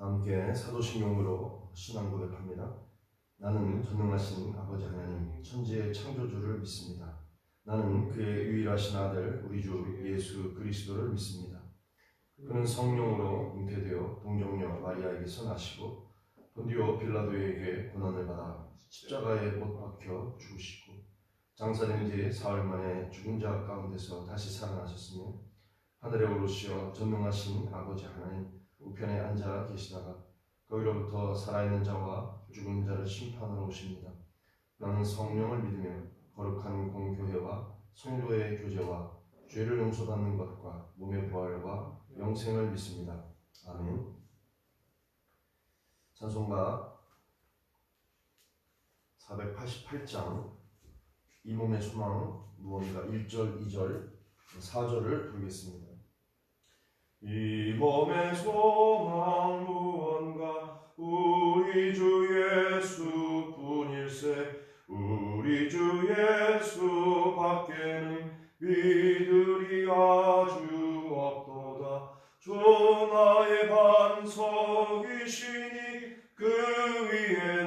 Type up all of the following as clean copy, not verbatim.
함께 사도신경으로 신앙 고백합니다. 나는 전능하신 아버지 하나님 천지의 창조주를 믿습니다. 나는 그의 유일하신 아들 우리 주 예수 그리스도를 믿습니다. 그는 성령으로 잉태되어 동정녀 마리아에게서 나시고 본디오 빌라도에게 고난을 받아 십자가에 못 박혀 죽으시고 장사된 뒤에 사흘 만에 죽은 자 가운데서 다시 살아나셨으며 하늘에 오르시어 전능하신 아버지 하나님 우편에 앉아 계시다가 거기로부터 살아있는 자와 죽은 자를 심판하러 오십니다. 나는 성령을 믿으며 거룩한 공교회와 성도의 교제와 죄를 용서받는 것과 몸의 부활과 영생을 믿습니다. 아멘. 찬송가 488장 이 몸의 소망 무언가 1절, 2절, 4절을 부르겠습니다. 이 몸의 소망 무언가 우리 주 예수뿐일세. 우리 주 예수 밖에는 믿으리 아주 없도다. 주 나의 반석이시니 그 위에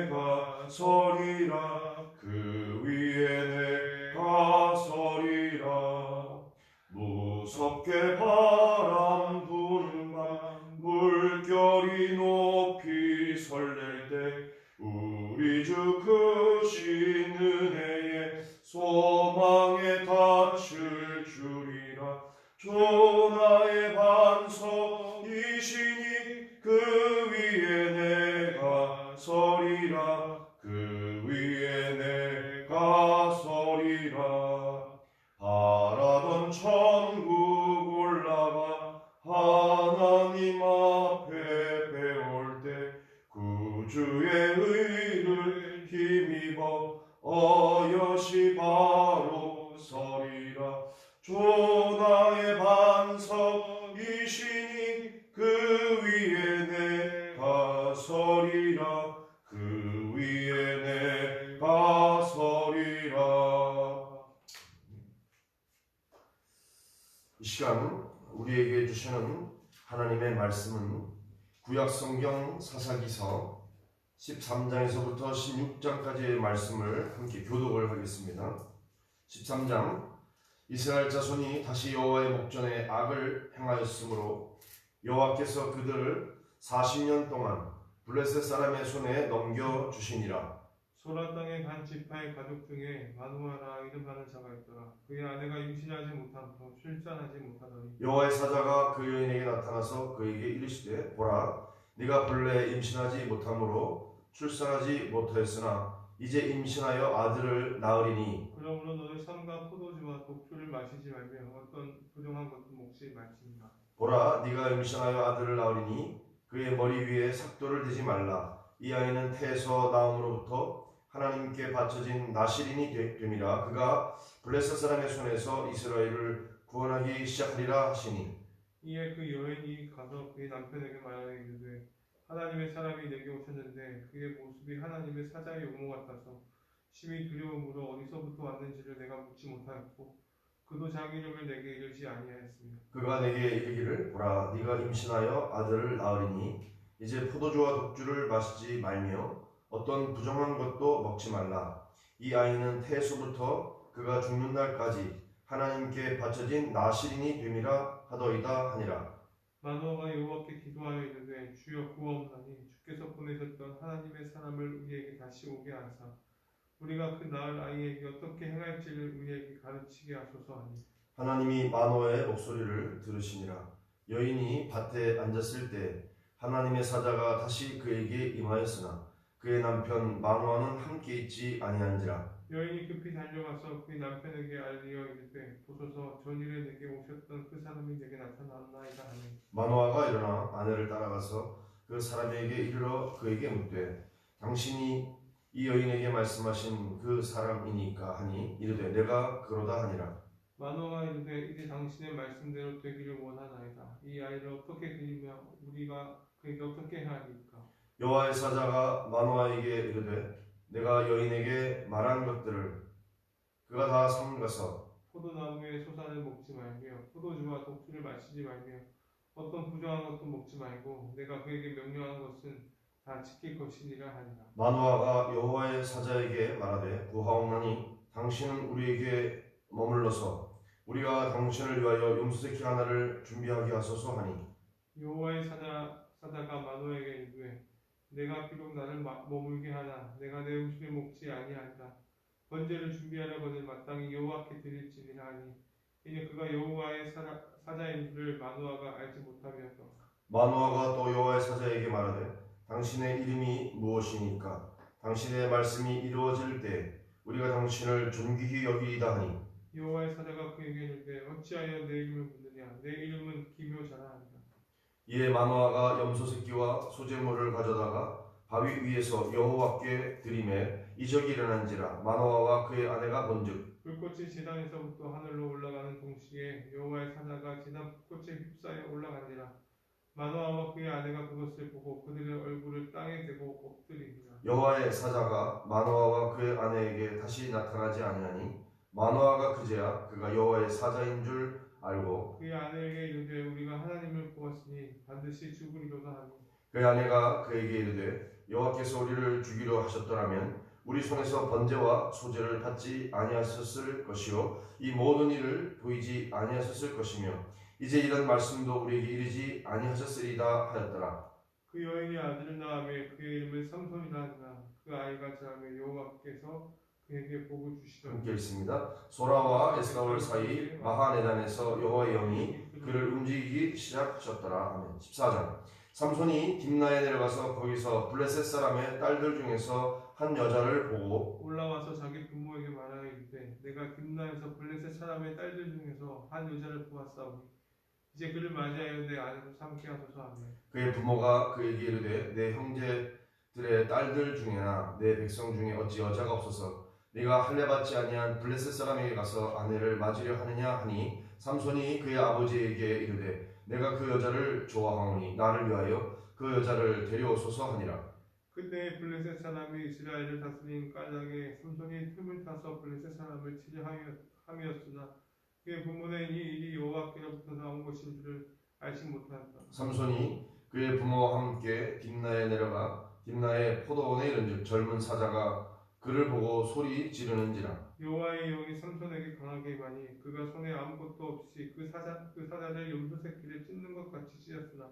내가 서리라. 그 위에 내가 서리라. 무섭게 바람 부는 밤 물결이 높이 설렐 때 우리 주 크신 은혜에 소망에 닿을 줄이라. 주 나의 반석이시니 그 위에 내가 서리라. 그 위에 내가 서리라. 바라던 천국 올라가 하나님 앞에 배울 때 구주의 의를 힘입어 어여시 바로 서리라. 주 나의 반석이시니 그 위에 내가 서리라. 그 위에 내가 서리라. 이 시간 우리에게 주시는 하나님의 말씀은 구약성경 사사기서 13장에서부터 16장까지의 말씀을 함께 교독을 하겠습니다. 13장 이스라엘 자손이 다시 여호와의 목전에 악을 행하였으므로 여호와께서 그들을 40년 동안 블레셋 사람의 손에 넘겨주시니라. 소라 땅의 간 지파의 가족 중에 마누아라 이름하는 자가 있더라. 그의 아내가 임신하지 못함으로 출산하지 못하더니 여호와의 사자가 그 여인에게 나타나서 그에게 이르시되 보라 네가 본래 임신하지 못함으로 출산하지 못하였으나 이제 임신하여 아들을 낳으리니 그러므로 너의 삶과 포도주와 독주를 마시지 말며 어떤 부정한 것도 먹지 말지니라. 보라 네가 임신하여 아들을 낳으리니 그의 머리 위에 삭도를 대지 말라. 이 아이는 태에서 나옴으로부터 하나님께 바쳐진 나실인이 됨이라. 그가 블레셋 사람의 손에서 이스라엘을 구원하기 시작하리라 하시니 이에 그 여인이 가서 그의 남편에게 말하여 이르되 하나님의 사람이 내게 오셨는데 그의 모습이 하나님의 사자의 용모 같아서 심히 두려움으로 어디서부터 왔는지를 내가 묻지 못하였고 그도 자기 이름을 내게 이르지 아니하였으며 그가 내게 이르기를 보라 네가 임신하여 아들을 낳으리니 이제 포도주와 독주를 마시지 말며 어떤 부정한 것도 먹지 말라. 이 아이는 태에서부터 그가 죽는 날까지 하나님께 바쳐진 나실인이 됨이라 하더이다 하니라. 마노아가 여호와께 기도하여 이르되 주여 구하옵나니 주께서 보내셨던 하나님의 사람을 우리에게 다시 오게 하사 우리가 그 낳을 아이에게 어떻게 행할지를 우리에게 가르치게 하소서 하니 하나님이 마노아의 목소리를 들으시니라. 여인이 밭에 앉았을 때 하나님의 사자가 다시 그에게 임하였으나 그의 남편 마노아는 함께 있지 아니한지라. 여인이 급히 달려가서 그의 남편에게 알리어 이르되 보소서 전일에 내게 오셨던 그 사람이 내게 나타났나이다 하니 마노아가 일어나 아내를 따라가서 그 사람에게 이르러 그에게 묻되 당신이 이 여인에게 말씀하신 그 사람이니까 하니 이르되 내가 그러다 하니라. 마노아가 이르되 이제 당신의 말씀대로 되기를 원하나이다. 이 아이를 어떻게 드리며 우리가 그에게 어떻게 해야할까? 여호와의 사자가 마노아에게 이르되 내가 여인에게 말한 것들을 그가 다 삼가서 포도나무의 소산을 먹지 말며 포도주와 독주를 마시지 말며 어떤 부정한 것도 먹지 말고 내가 그에게 명령한 것은 다 지킬 것이니라 하니라. 마노아가 여호와의 사자에게 말하되 구하옵나니 당신은 우리에게 머물러서 우리가 당신을 위하여 염소새끼 하나를 준비하게 하소서 하니 여호와의 사자가 마노아에게 이르되 내가 비록 나를 머물게 하나 내가 내 음식을 먹지 아니하리라. 번제를 준비하려거늘 마땅히 여호와께 드릴지니라 하니 이는 그가 여호와의 사자인 줄을 마노아가 알지 못함이었더라. 마노아가 또 여호와의 사자에게 말하되 당신의 이름이 무엇이니까 당신의 말씀이 이루어질 때 우리가 당신을 존귀히 여기이다 하니 여호와의 사자가 그에게 이르되 어찌하여 내 이름을 묻느냐 내 이름은 기묘자라 하니라. 이에 마노아가 염소 새끼와 소재물을 가져다가 바위 위에서 여호와께 드리매 이적이 일어난지라 마노아와 그의 아내가 본즉 불꽃이 제단에서부터 하늘로 올라가는 동시에 여호와의 사자가 제단 불꽃에 휩싸여 올라간지라. 마노아와 그의 아내가 그것을 보고 그들의 얼굴을 땅에 대고 엎드리니라. 여호와의 사자가 마노아와 그의 아내에게 다시 나타나지 아니하니 마노아가 그제야 그가 여호와의 사자인 줄 알고 그의 아내에게 이르되 우리가 하나님을 보았으니 반드시 죽으리로다 하니 그의 아내가 그에게 이르되 여호와께서 우리를 죽이려 하셨더라면 우리 손에서 번제와 소제를 받지 아니하셨을 것이요 이 모든 일을 보이지 아니하셨을 것이며 이제 이런 말씀도 우리에게 이르지 아니하셨으리다 하였더라. 그 여인이 아들을 낳으며 그의 이름을 삼손이라 하니라. 그 아이가 자라며 여호와께서 그에게 복을 주시더라. 함께 읽습니다. 소라와 에스가올 사이 마하네단에서 여호와의 영이 그를 움직이기 시작하셨더라. 아멘. 14장 삼손이 딥나에 내려가서 거기서 블레셋 사람의 딸들 중에서 한 여자를 보고 올라와서 자기 부모에게 말하여 이르되 내가 딥나에서 블레셋 사람의 딸들 중에서 한 여자를 보았사오니 이제 그를 맞이하여 내 아내로 삼게 하소서 하며 그의 부모가 그에게 이르되 내 형제들의 딸들 중에나 내 백성 중에 어찌 여자가 없어서 네가 할례 받지 아니한 블레셋 사람에게 가서 아내를 맞으려 하느냐 하니 삼손이 그의 아버지에게 이르되 내가 그 여자를 좋아하오니 나를 위하여 그 여자를 데려오소서 하니라. 그때 블레셋 사람이 이스라엘을 다스린 까닭에 삼손이 틈을 타서 블레셋 사람을 치려 함이었으나 그의 부모는 이 일이 여호와께로부터 나온 것인 줄을 알지 못하였다. 삼손이 그의 부모와 함께 딥나에 내려가 딥나의 포도원에 이른즉 젊은 사자가 그를 보고 소리 지르는지라. 여호와의 영이 삼손에게 강하게 임하니 그가 손에 아무것도 없이 그 사자를 염소 새끼를 찢는 것 같이 찢었으나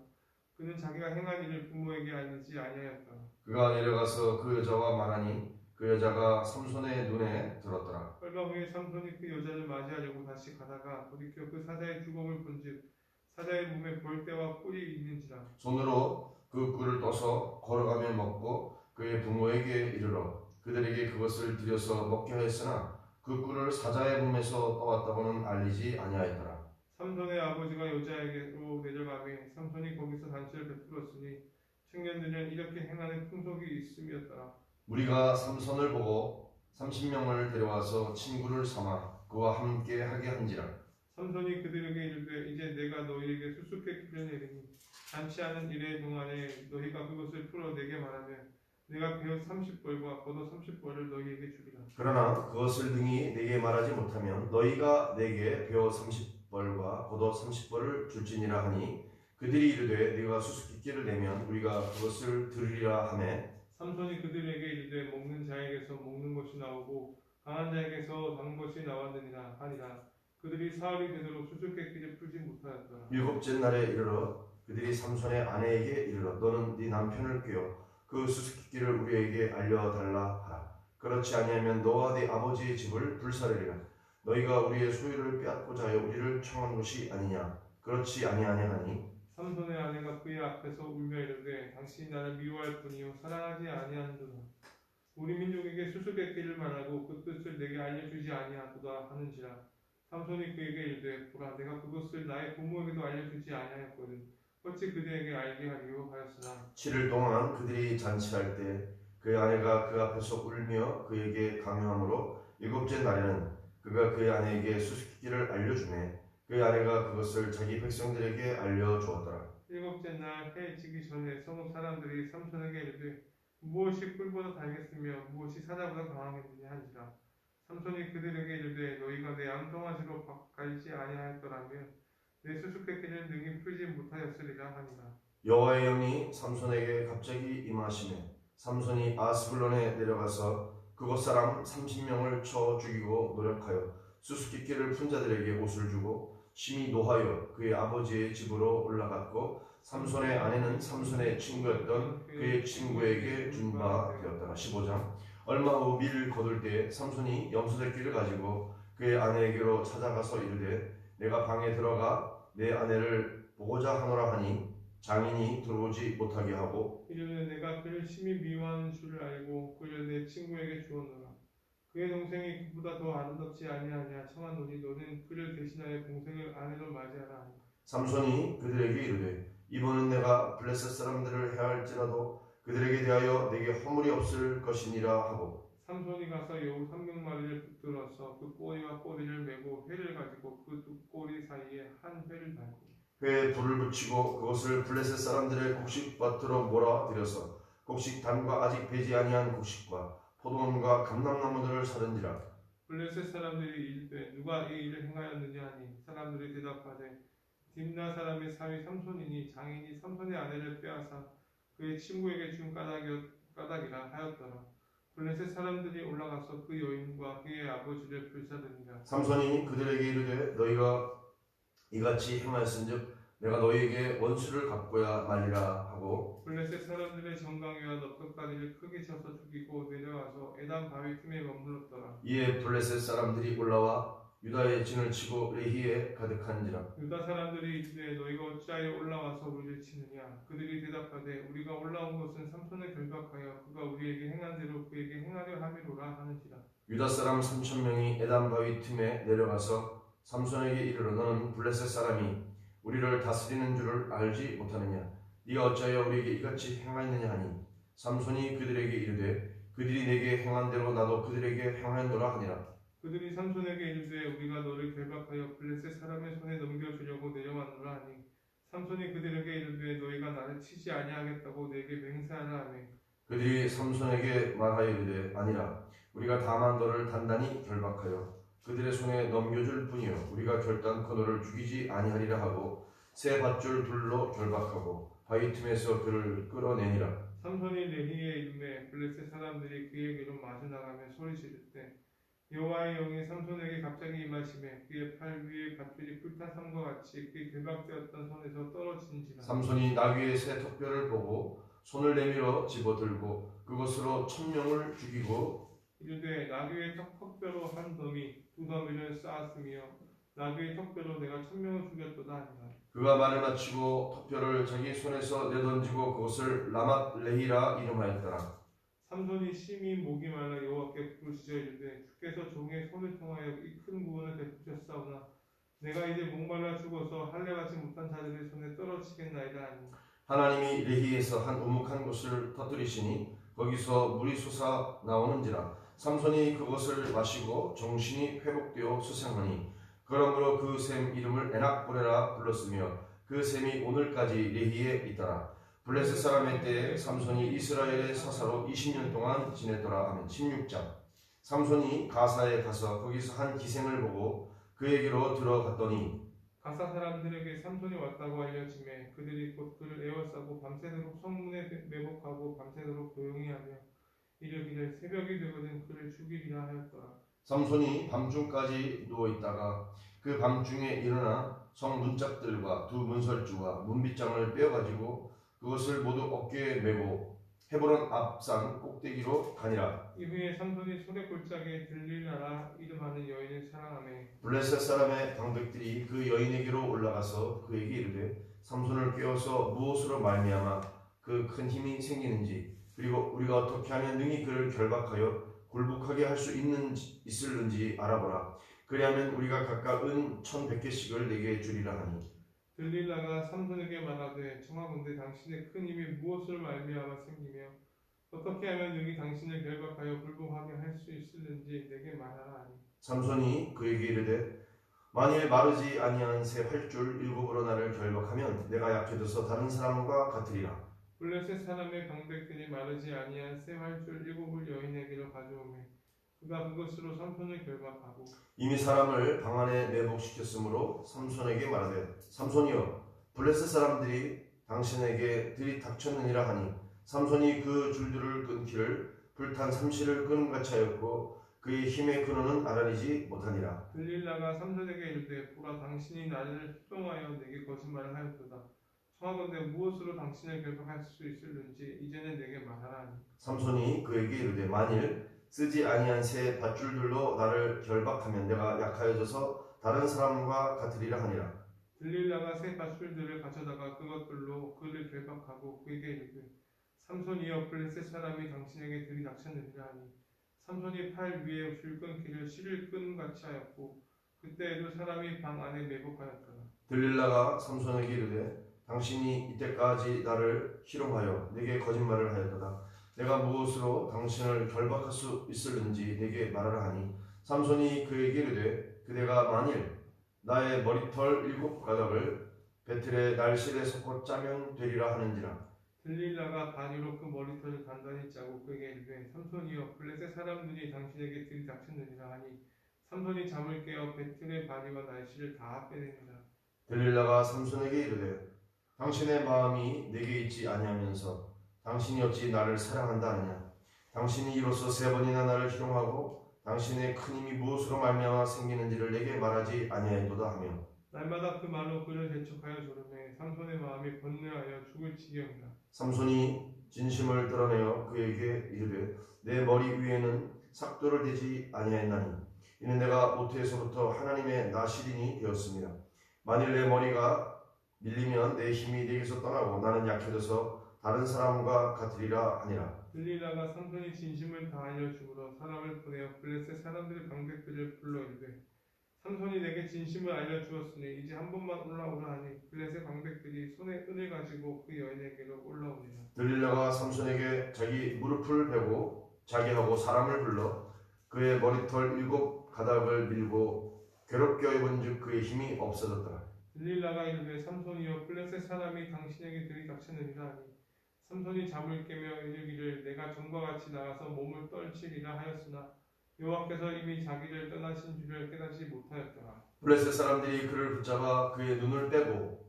그는 자기가 행한 일을 부모에게 알리지 아니하였다. 그가 내려가서 그 여자와 말하니 그 여자가 삼손의 눈에 들었더라. 얼마 후에 삼손이 그 여자를 맞이하려고 다시 가다가 돌이켜 그 사자의 주검을 본즉 사자의 몸에 벌떼와 뿔이 있는지라. 손으로 그 꿀을 떠서 걸어가며 먹고 그의 부모에게 이르러 그들에게 그것을 들여서 먹게 하였으나 그 꿀을 사자의 몸에서 떠왔다고는 알리지 아니하였더라. 삼손의 아버지가 여자에게로 내려가며 삼손이 거기서 단체를 베풀었으니 청년들은 이렇게 행하는 풍속이 있음이었더라. 우리가 삼손을 보고 30명을 데려와서 친구를 삼아 그와 함께 하게 한지라. 삼손이 그들에게 이르되 이제 내가 너희에게 수수께끼를 내리니 잔치하는 일의 동안에 너희가 그것을 풀어 내게 말하면 내가 베어 30벌과 겉옷 30벌을 너희에게 주리라. 그러나 그것을 능히 내게 말하지 못하면 너희가 내게 베어 30벌과 겉옷 30벌을 줄지니라 하니 그들이 이르되 네가 수수께끼를 내면 우리가 그것을 들으리라 하매 삼손이 그들에게 이르되 먹는 자에게서 먹는 것이 나오고 강한 자에게서 단 것이 나왔느니라 하니라. 그들이 사흘이 되도록 수수께끼를 풀지 못하였더라. 일곱째 날에 이르러 그들이 삼손의 아내에게 이르러 너는 네 남편을 꾀어 그 수수께끼를 우리에게 알려달라 하라. 그렇지 아니하면 너와 네 아버지의 집을 불사르리라. 너희가 우리의 소유를 빼앗고자 하여 우리를 청한 것이 아니냐. 그렇지 아니하냐 하니 삼손의 아내가 그의 앞에서 울며 이르되 당신이 나를 미워할 뿐이요 사랑하지 아니하는도다. 우리 민족에게 수수께끼를 말하고 그 뜻을 내게 알려주지 아니하도다 하는지라. 삼손이 그에게 이르되 보라 내가 그것을 나의 부모에게도 알려주지 아니하였거든 어찌 그들에게 알게 하리요 하였으나 7일 동안 그들이 잔치할 때 그의 아내가 그 앞에서 울며 그에게 강요함으로 일곱째 날에는 그가 그의 아내에게 수수께끼를 알려주매 그의 아내가 그것을 자기 백성들에게 알려주었더라. 일곱째 날 해 지기 전에 성읍 사람들이 삼손에게 이르되 무엇이 꿀보다 달겠으며 무엇이 사자보다 강하겠느냐 한지라. 삼손이 그들에게 이르되 너희가 내 양동아지로 갈지 아니하였더라면 내 수수께끼를 능히 풀지 못하였으리라 하니라. 여호와의 영이 삼손에게 갑자기 임하시매 삼손이 아스불론에 내려가서 그곳 사람 30명을 쳐 죽이고 노력하여 수수께끼를 푼 자들에게 옷을 주고 심히 노하여 그의 아버지의 집으로 올라갔고 삼손의 아내는 삼손의 친구였던 그의 친구에게 준 바 되었더라. 15장. 얼마 후 밀을 거둘 때 삼손이 염소새끼를 가지고 그의 아내에게로 찾아가서 이르되 내가 방에 들어가 내 아내를 보고자 하노라 하니 장인이 들어오지 못하게 하고 이르되 내가 그를 심히 미워하는 줄을 알고 그를 내 친구에게 주었노라. 그의 동생이 그보다 더 아름답지 아니하냐 청하노니 너는 그를 대신하여 동생을 아내로 맞이하라 하니 삼손이 그들에게 이르되 이번은 내가 블레셋 사람들을 해할지라도 그들에게 대하여 내게 허물이 없을 것이니라 하고 삼손이 가서 여우 300마리를 붙들어서 그 꼬리와 꼬리를 메고 회를 가지고 그 두 꼬리 사이에 한 회를 달고 회에 불을 붙이고 그것을 블레셋 사람들의 곡식밭으로 몰아들여서 곡식 단과 아직 배지 아니한 곡식과 포도원과 감람나무들을 사른지라. 블레셋 사람들이 이르되 누가 이 일을 행하였느냐 하니 사람들이 대답하되 딥나 사람의 사위 삼손이니 장인이 삼손의 아내를 빼앗아 그의 친구에게 준 까닭이라 하였더라. 블레셋 사람들이 올라가서 그 여인과 그의 아버지를 불사르니라. 삼손이 그들에게 이르되 너희가 이같이 행하였은즉 내가 너희에게 원수를 갚고야 말리라 하고 블레셋 사람들의 정강이와 넉넉다리를 크게 쳐서 죽이고 내려와서 에단 바위 틈에 머물렀더라. 이에 블레셋 사람들이 올라와 유다의 진을 치고 레히에 가득한지라. 유다 사람들이 이르되 너희가 어찌하여 올라와서 우리를 치느냐. 그들이 대답하되 우리가 올라온 것은 삼손을 결박하여 그가 우리에게 행한 대로 그에게 행하려 함이로라 하는지라. 유다 사람 3,000명이 에단 바위 틈에 내려가서 삼손에게 이르러 너는 블레셋 사람이 우리를 다스리는 줄을 알지 못하느냐. 네가 어찌하여 우리에게 이같이 행하였느냐 하니 삼손이 그들에게 이르되 그들이 내게 행한 대로 나도 그들에게 행하였노라 하니라. 그들이 삼손에게 이르되 우리가 너를 결박하여 블레셋 사람의 손에 넘겨주려고 내려왔노라 하니 삼손이 그들에게 이르되 너희가 나를 치지 아니하겠다고 내게 맹세하라 하매 그들이 삼손에게 말하여 이르되 아니라 우리가 다만 너를 단단히 결박하여 그들의 손에 넘겨줄 뿐이요 우리가 결단코 너를 죽이지 아니하리라 하고 새 밧줄 둘로 결박하고 바위 틈에서 그를 끌어내니라. 삼손이 레히에 이름에 블레셋 사람들이 그에게로 마주 나가며 소리 지를 때 여호와의 영이 삼손에게 갑자기 임하시매 그의 팔 위에 밧줄이 불탄 삼과 같이 그의 결박되었던 손에서 떨어진지라. 삼손이 나귀의 새 턱뼈를 보고 손을 내밀어 집어들고 그것으로 1,000명을 죽이고 이르되 나귀의 턱뼈로 한 더미 두 더미를 쌓았으며 나귀의 턱뼈로 내가 1,000명을 죽였도다 하니라. 그가 말을 마치고 턱뼈를 자기 손에서 내던지고 그것을 라맛 레히라 이름하였더라. 삼손이 심히 목이 말라 여호와께 부르시자 이르되 주께서 종의 손을 통하여 이 큰 구원을 베푸셨사오나 내가 이제 목말라 죽어서 할례하지 못한 자들의 손에 떨어지겠나이다 하니 하나님이 레히에서 한 우묵한 곳을 터뜨리시니 거기서 물이 솟아 나오는지라. 삼손이 그것을 마시고 정신이 회복되어 수생하니 그러므로 그 샘 이름을 에낙보레라 불렀으며 그 샘이 오늘까지 레히에 있더라. 블레셋 사람의 때에 삼손이 이스라엘의 사사로 20년 동안 지냈더라 하면 16장. 삼손이 가사에 가서 거기서 한 기생을 보고 그에게로 들어갔더니 가사 사람들에게 삼손이 왔다고 알려지매 그들이 곧 그를 에워싸고 밤새도록 성문에 매복하고 밤새도록 조용히 하며 이르기를 새벽이 되거든 그를 죽이리라 하였더라. 삼손이 밤중까지 누워있다가 그 밤중에 일어나 성 문짝들과 두 문설주와 문빗장을 빼어가지고 그것을 모두 어깨에 메고 헤브론 앞산 꼭대기로 가니라. 이후에 삼손이 소래 골짜기에 들릴라라 이름하는 여인을 사랑하며 블레셋 사람의 방백들이 그 여인에게로 올라가서 그에게 이르되 삼손을 깨워서 무엇으로 말미암아 그 큰 힘이 생기는지 그리고 우리가 어떻게 하면 능히 그를 결박하여 굴복하게 할 수 있을는지 알아보라. 그리하면 우리가 각각 은 1,100개씩을 내게 주리라 하니 들릴라가 삼손에게 말하되 청하건대 당신의 큰 힘이 무엇을 말미암아 생기며 어떻게 하면 능히 당신을 결박하여 굴복하게 할 수 있을는지 내게 말하라 하니 삼손이 그에게 이르되 만일 마르지 아니한 새 활줄 7으로 나를 결박하면 내가 약해져서 다른 사람과 같으리라. 블레셋 사람의 방백들이 마르지 아니한 새 활줄 7을 여인에게로 가져오매 그가 그것으로 삼손을 결박하고 이미 사람을 방 안에 매복시켰으므로 삼손에게 말하되 삼손이여 블레셋 사람들이 당신에게 들이닥쳤느니라 하니 삼손이 그 줄들을 끊기를 불탄 삼시를 끄는 같이 하였고 그의 힘의 근원은 알아내지 못하니라. 들릴라가 삼손에게 이르되 보라 당신이 나를 희롱하여 내게 거짓말을 하였도다. 청하건대 무엇으로 당신을 결박할 수 있을는지 이제는 내게 말하라 하니 삼손이 그에게 이르되 만일 쓰지 아니한 새 밧줄들로 나를 결박하면 내가 약하여져서 다른 사람과 같으리라 하니라. 들릴라가 새 밧줄들을 가져다가 그것들로 그를 결박하고 그에게 이르되 삼손이여 블레셋 사람이 당신에게 들이닥쳤느니라 하니 삼손이 팔 위에 줄 끊기를 실을 끈 같이 하였고 그때에도 사람이 방 안에 매복하였더라. 들릴라가 삼손에게 이르되 당신이 이때까지 나를 희롱하여 내게 거짓말을 하였도다. 내가 무엇으로 당신을 결박할 수 있을는지 내게 말하라 하니 삼손이 그에게 이르되 그대가 만일 나의 머리털 7가닥을 배틀의 날실에 섞어 짜면 되리라 하는지라. 들릴라가 바니로 그 머리털을 단단히 짜고 그에게 이르되 삼손이여 블레셋 사람들이 당신에게 들이닥쳤느니라 하니 삼손이 잠을 깨어 배틀의 바니와 날씨를 다 빼내니라. 들릴라가 삼손에게 이르되 당신의 마음이 내게 있지 아니하면서 당신이 어찌 나를 사랑한다 하느냐. 당신이 이로써 3번이나 나를 희롱하고 당신의 큰 힘이 무엇으로 말미암아 생기는지를 내게 말하지 아니하였도다 하며 날마다 그 말로 그를 대척하여 조르매 삼손의 마음이 번뇌하여 죽을 지경이라. 삼손이 진심을 드러내어 그에게 이르되 내 머리 위에는 삭도를 대지 아니하였나니 이는 내가 모태에서부터 하나님의 나시린이 되었습니다. 만일 내 머리가 밀리면 내 힘이 내게서 떠나고 나는 약해져서 다른 사람과 같으리라 하니라. 들릴라가 삼손이 진심을 다하여 죽으러 사람을 보내어 블레셋 사람들의 방백들을 불러 이르되 삼손이 내게 진심을 알려주었으니 이제 한 번만 올라오라 하니 블레셋 방백들이 손에 은을 가지고 그 여인에게로 올라오니라. 들릴라가 삼손에게 자기 무릎을 베고 자기하고 사람을 불러 그의 머리털 7가닥을 밀고 괴롭게 입은즉 그의 힘이 없어졌더라. 들릴라가 이르되 삼손이여 블레셋 사람이 당신에게 들이닥쳤느니라 하니 삼손이 잠을 깨며 이르기를 내가 전과 같이 나가서 몸을 떨치리라 하였으나 여호와께서 이미 자기를 떠나신 줄을 깨닫지 못하였더라. 블레셋 사람들이 그를 붙잡아 그의 눈을 떼고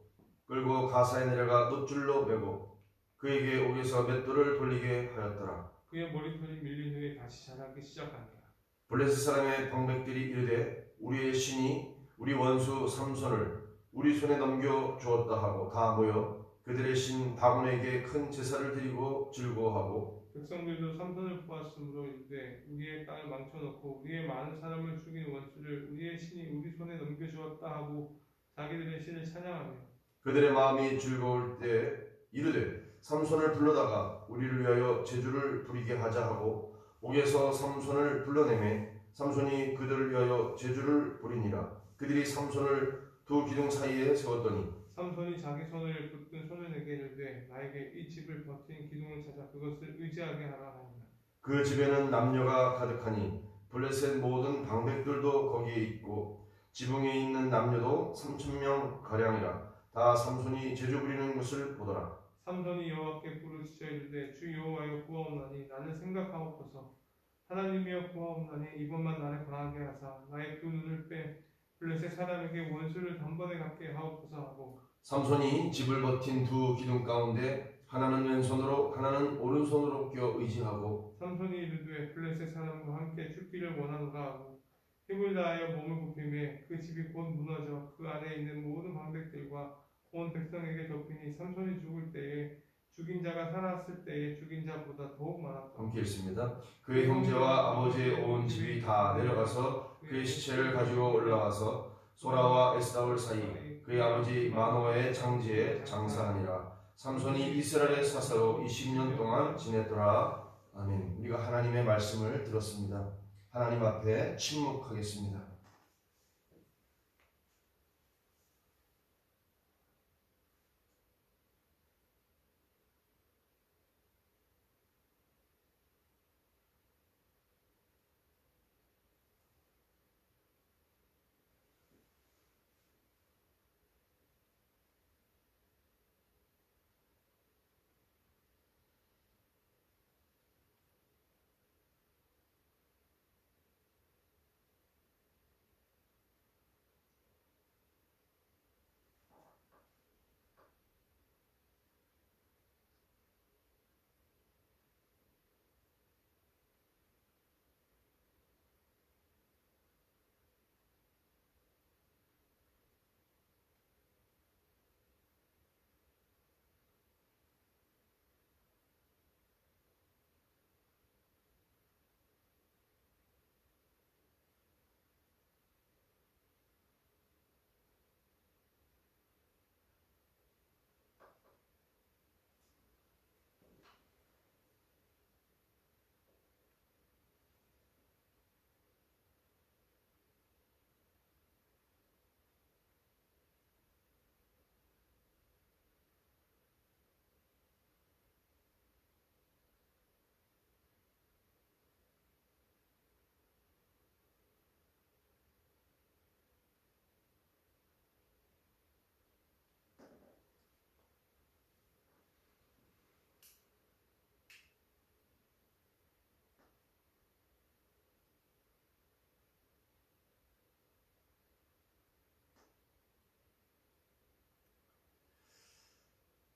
끌고 가사에 내려가 놋줄로 매고 그에게 옥에서 맷돌을 돌리게 하였더라. 그의 머리털이 밀린 후에 다시 자라기 시작하니라. 블레셋 사람의 방백들이 이르되 우리의 신이 우리 원수 삼손을 우리 손에 넘겨 주었다 하고 다 모여 그들의 신 다곤에게 큰 제사를 드리고 즐거워하고 백성들도 삼손을 보았으므로 이르되 우리의 땅을 망쳐놓고 우리의 많은 사람을 죽인 원수를 우리의 신이 우리 손에 넘겨주었다 하고 자기들의 신을 찬양하며 그들의 마음이 즐거울 때 이르되 삼손을 불러다가 우리를 위하여 제주를 부리게 하자 하고 옥에서 삼손을 불러내매 삼손이 그들을 위하여 제주를 부리니라. 그들이 삼손을 두 기둥 사이에 세웠더니 삼손이 자기 손을 붙든 소년에게 이르되 나에게 이 집을 버틴 기둥을 찾아 그것을 의지하게 하라 하니라. 그 집에는 남녀가 가득하니 블레셋 모든 방백들도 거기에 있고 지붕에 있는 남녀도 3,000명 가량이라. 다 삼손이 제주 부리는 것을 보더라. 삼손이 여호와께 부르짖어 이르되 주 여호와여 구하옵나니 나를 생각하옵소서. 하나님이여 구하옵나니 이번만 나를 강하게 하사 나의 두 눈을 빼 블레셋 사람에게 원수를 단번에 갚게 하옵소서 하고 삼손이 집을 버틴 두 기둥 가운데 하나는 왼손으로 하나는 오른손으로 껴 의지하고 삼손이 이르되 블레셋 사람과 함께 죽기를 원하노라 하고 힘을 다하여 몸을 굽히매 그 집이 곧 무너져 그 안에 있는 모든 방백들과 온 백성에게 덮이니 삼손이 죽을 때에 죽인 자가 살았을 때에 죽인 자보다 더욱 많았다. 함께 읽습니다. 그의 형제와 아버지의 온 집이 다 내려가서 그의 시체를 가지고 올라와서 소라와 에스다올 사이 그의 아버지 마노아의 장지에 장사하니라. 삼손이 이스라엘의 사사로 20년 동안 지냈더라. 아멘. 우리가 하나님의 말씀을 들었습니다. 하나님 앞에 침묵하겠습니다.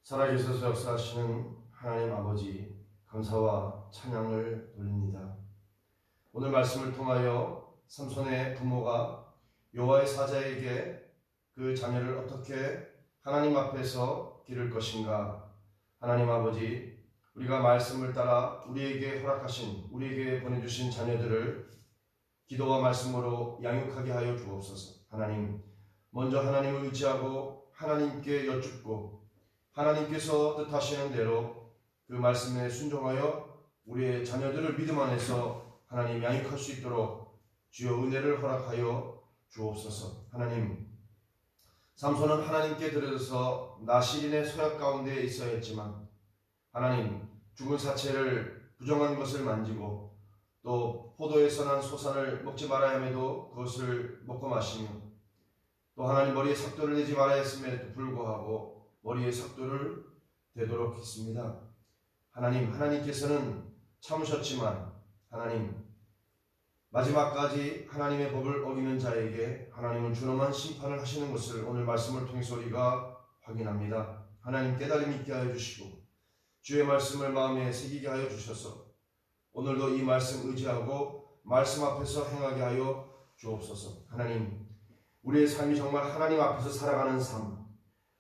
살아계셔서 역사하시는 하나님 아버지, 감사와 찬양을 돌립니다. 오늘 말씀을 통하여 삼손의 부모가 여호와의 사자에게 그 자녀를 어떻게 하나님 앞에서 기를 것인가. 하나님 아버지, 우리가 말씀을 따라 우리에게 허락하신, 우리에게 보내주신 자녀들을 기도와 말씀으로 양육하게 하여 주옵소서. 하나님, 먼저 하나님을 의지하고 하나님께 여쭙고 하나님께서 뜻하시는 대로 그 말씀에 순종하여 우리의 자녀들을 믿음 안에서 하나님 양육할 수 있도록 주여 은혜를 허락하여 주옵소서. 하나님, 삼손은 하나님께 들어서 나실인의 서약 가운데 있어야 했지만 하나님, 죽은 사체를 부정한 것을 만지고 또 포도에서 난 소산을 먹지 말아야 함에도 그것을 먹고 마시며 또 하나님 머리에 삭도를 내지 말아야 했음에도 불구하고 머리에 삭도를 대도록 했습니다. 하나님, 하나님께서는 참으셨지만 하나님, 마지막까지 하나님의 법을 어기는 자에게 하나님은 준엄한 심판을 하시는 것을 오늘 말씀을 통해서 우리가 확인합니다. 하나님, 깨달음 있게 하여 주시고 주의 말씀을 마음에 새기게 하여 주셔서 오늘도 이 말씀 의지하고 말씀 앞에서 행하게 하여 주옵소서. 하나님, 우리의 삶이 정말 하나님 앞에서 살아가는 삶,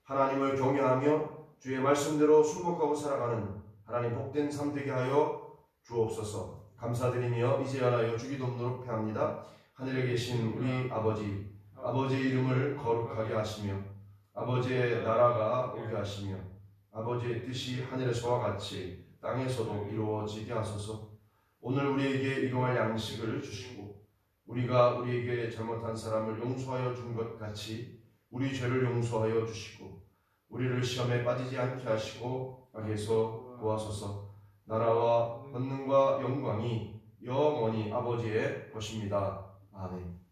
하나님을 경외하며 주의 말씀대로 순복하고 살아가는 하나님 복된 삶 되게 하여 주옵소서. 감사드리며 이제 하나여 주기도 없도록 패합니다. 하늘에 계신 우리 아버지, 아버지의 이름을 거룩하게 하시며 아버지의 나라가 오게 하시며 아버지의 뜻이 하늘에서와 같이 땅에서도 이루어지게 하소서. 오늘 우리에게 일용할 양식을 주시고 우리가 우리에게 잘못한 사람을 용서하여 준 것 같이 우리 죄를 용서하여 주시고 우리를 시험에 빠지지 않게 하시고 악에서 구하소서. 나라와 권능과 영광이 영원히 아버지의 것입니다. 아멘.